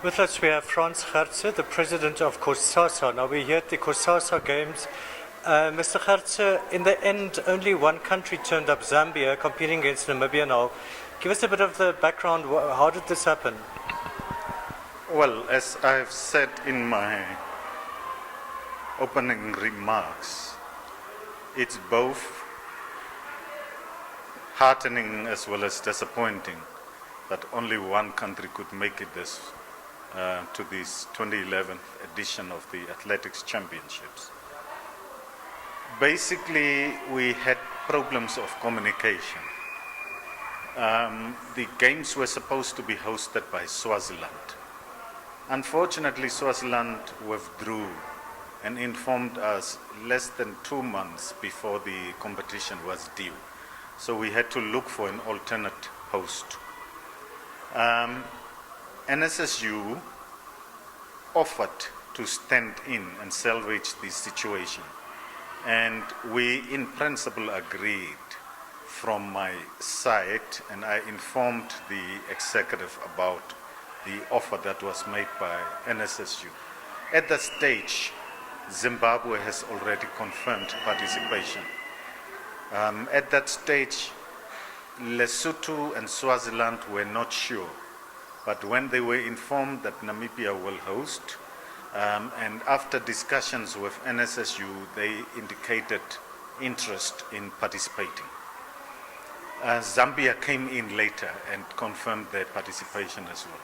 With us we have Frans Gertze, the president of Cossasa. Now we're here at the Cossasa Games. Mr. Gertze, in the end, only one country turned up, Zambia, competing against Namibia now. Give us a bit of the background. How did this happen? Well, as I've said in my opening remarks, it's both heartening as well as disappointing that only one country could make it to this 2011 edition of the Athletics Championships. Basically, we had problems of communication. The games were supposed to be hosted by Swaziland. Unfortunately, Swaziland withdrew and informed us less than 2 months before the competition was due. So we had to look for an alternate host. NSSU offered to stand in and salvage the situation. And we, in principle, agreed from my side, and I informed the executive about the offer that was made by NSSU. At that stage, Zimbabwe has already confirmed participation. At that stage, Lesotho and Swaziland were not sure, but when they were informed that Namibia will host, and after discussions with NSSU, they indicated interest in participating. Zambia came in later and confirmed their participation as well.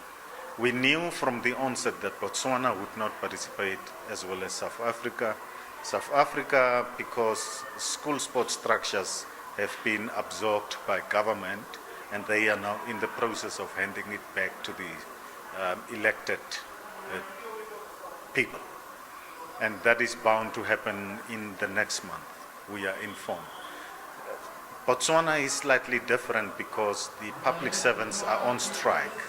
We knew from the onset that Botswana would not participate, as well as South Africa. South Africa, because school sports structures have been absorbed by government, and they are now in the process of handing it back to the elected people. And that is bound to happen in the next month, we are informed. Botswana is slightly different because the public servants are on strike.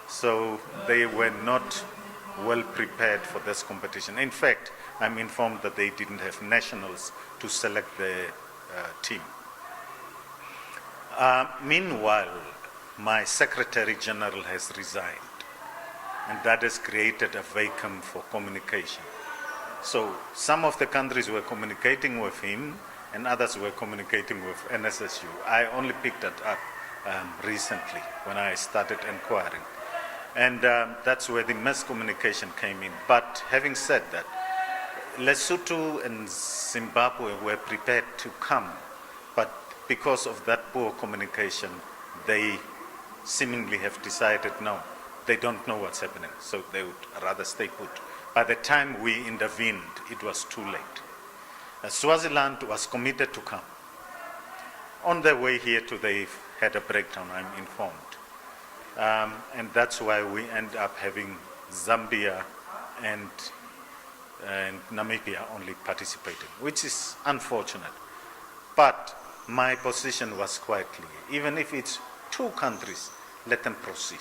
So they were not well prepared for this competition. In fact, I'm informed that they didn't have nationals to select their team. Meanwhile, my Secretary General has resigned, and that has created a vacuum for communication. So some of the countries were communicating with him, and others were communicating with NSSU. I only picked that up recently when I started inquiring. And that's where the miscommunication came in. But having said that, Lesotho and Zimbabwe were prepared to come, but because of that poor communication, they seemingly have decided no, they don't know what's happening, so they would rather stay put. By the time we intervened, it was too late. Swaziland was committed to come. On their way here they've had a breakdown, I'm informed. And that's why we end up having Zambia and Namibia only participating, which is unfortunate. But my position was quite clear. Even if it's 2 countries, let them proceed.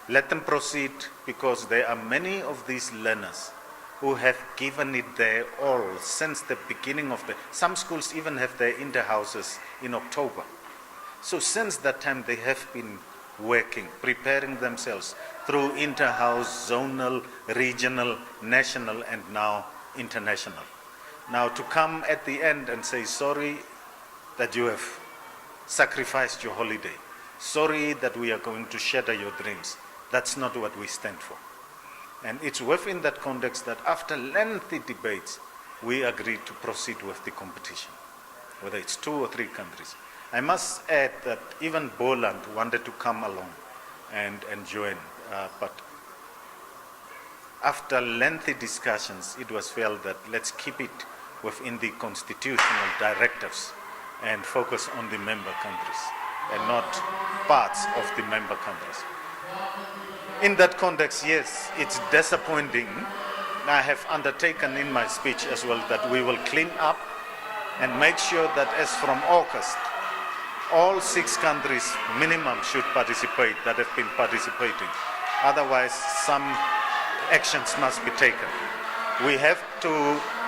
Let them proceed, because there are many of these learners who have given it their all since the beginning of some schools even have their inter-houses in October. So since that time they have been working, preparing themselves through inter-house, zonal, regional, national, and now international. Now to come at the end and say sorry that you have sacrificed your holiday, sorry that we are going to shatter your dreams, that's not what we stand for. And it's within that context that after lengthy debates, we agreed to proceed with the competition, whether it's 2 or 3 countries. I must add that even Boland wanted to come along and join, but after lengthy discussions, it was felt that let's keep it within the constitutional directives and focus on the member countries and not parts of the member countries. In that context, yes, it's disappointing. I have undertaken in my speech as well that we will clean up and make sure that as from August, all 6 countries minimum should participate that have been participating. Otherwise, some actions must be taken. We have to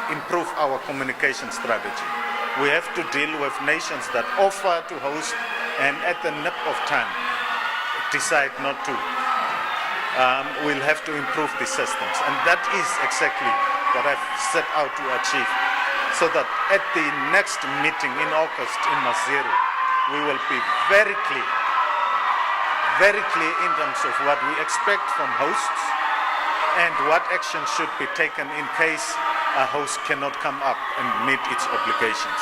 improve our communication strategy. We have to deal with nations that offer to host and at the nip of time decide not to. we'll have to improve the systems. And that is exactly what I've set out to achieve. So that at the next meeting in August in Maseru, we will be very clear in terms of what we expect from hosts and what action should be taken in case a host cannot come up and meet its obligations.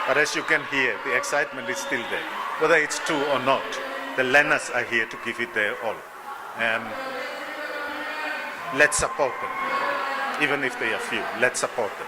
But as you can hear, the excitement is still there. Whether it's true or not, the learners are here to give it their all. Let's support them. Even if they are few, let's support them.